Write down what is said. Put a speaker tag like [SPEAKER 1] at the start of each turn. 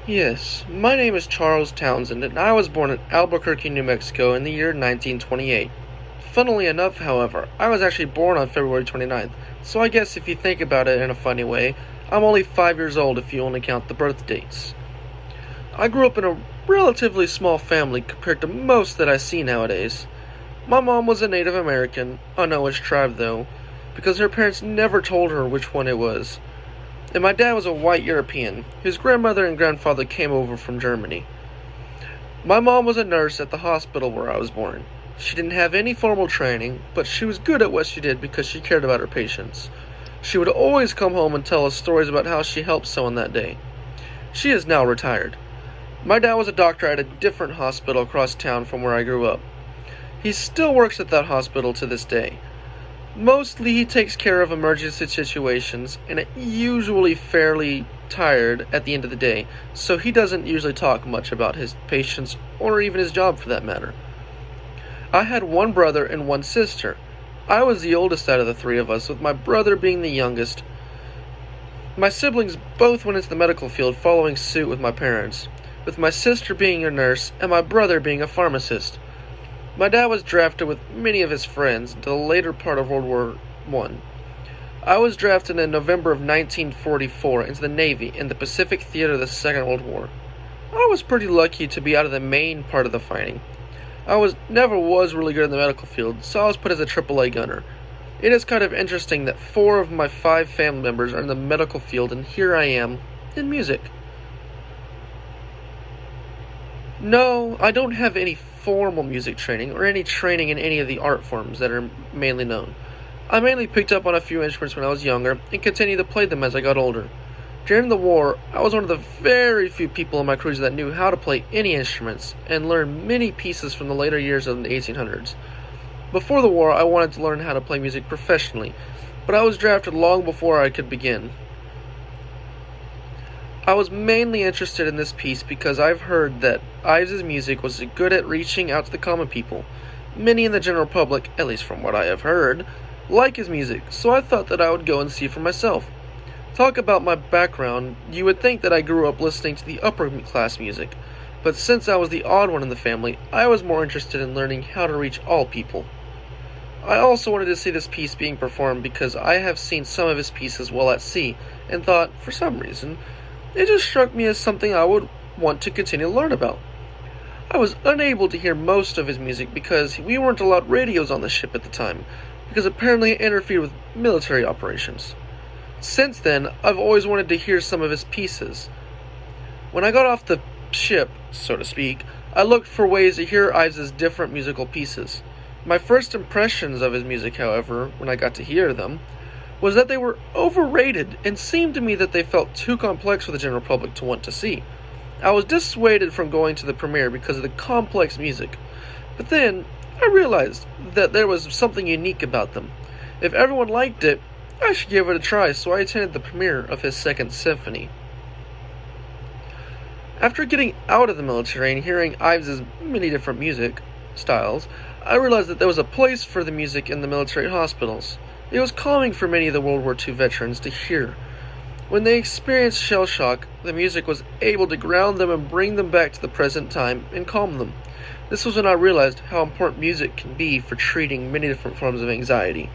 [SPEAKER 1] Yes, my name is Charles Townsend, and I was born in Albuquerque, New Mexico in the year 1928. Funnily enough, however, I was actually born on February 29th, so I guess if you think about it in a funny way, I'm only 5 years old if you only count the birth dates. I grew up in a relatively small family compared to most that I see nowadays. My mom was a Native American, I know which tribe though, because her parents never told her which one it was. And my dad was a white European, whose grandmother and grandfather came over from Germany. My mom was a nurse at the hospital where I was born. She didn't have any formal training, but she was good at what she did because she cared about her patients. She would always come home and tell us stories about how she helped someone that day. She is now retired. My dad was a doctor at a different hospital across town from where I grew up. He still works at that hospital to this day. Mostly he takes care of emergency situations and usually fairly tired at the end of the day, so he doesn't usually talk much about his patients or even his job for that matter. I had one brother and one sister. I was the oldest out of the three of us, with my brother being the youngest. My siblings both went into the medical field following suit with my parents, with my sister being a nurse and my brother being a pharmacist. My dad was drafted with many of his friends into the later part of World War I. I was drafted in November of 1944 into the Navy in the Pacific Theater of the Second World War. I was pretty lucky to be out of the main part of the fighting. Never was really good in the medical field, so I was put as a AAA gunner. It is kind of interesting that 4 of my 5 family members are in the medical field, and here I am, in music. No, I don't have any formal music training or any training in any of the art forms that are mainly known. I mainly picked up on a few instruments when I was younger and continued to play them as I got older. During the war, I was one of the very few people in my crews that knew how to play any instruments and learned many pieces from the later years of the 1800s. Before the war, I wanted to learn how to play music professionally, but I was drafted long before I could begin. I was mainly interested in this piece because I've heard that Ives' music was good at reaching out to the common people. Many in the general public, at least from what I have heard, like his music, so I thought that I would go and see for myself. Talk about my background, you would think that I grew up listening to the upper class music, but since I was the odd one in the family, I was more interested in learning how to reach all people. I also wanted to see this piece being performed because I have seen some of his pieces while at sea, and thought, for some reason, it just struck me as something I would want to continue to learn about. I was unable to hear most of his music because we weren't allowed radios on the ship at the time, because apparently it interfered with military operations. Since then, I've always wanted to hear some of his pieces. When I got off the ship, so to speak, I looked for ways to hear Ives' different musical pieces. My first impressions of his music, however, when I got to hear them, was that they were overrated and seemed to me that they felt too complex for the general public to want to see. I was dissuaded from going to the premiere because of the complex music, but then I realized that there was something unique about them. If everyone liked it, I should give it a try, so I attended the premiere of his Second Symphony. After getting out of the military and hearing Ives' many different music styles, I realized that there was a place for the music in the military hospitals. It was calming for many of the World War II veterans to hear. When they experienced shell shock, the music was able to ground them and bring them back to the present time and calm them. This was when I realized how important music can be for treating many different forms of anxiety.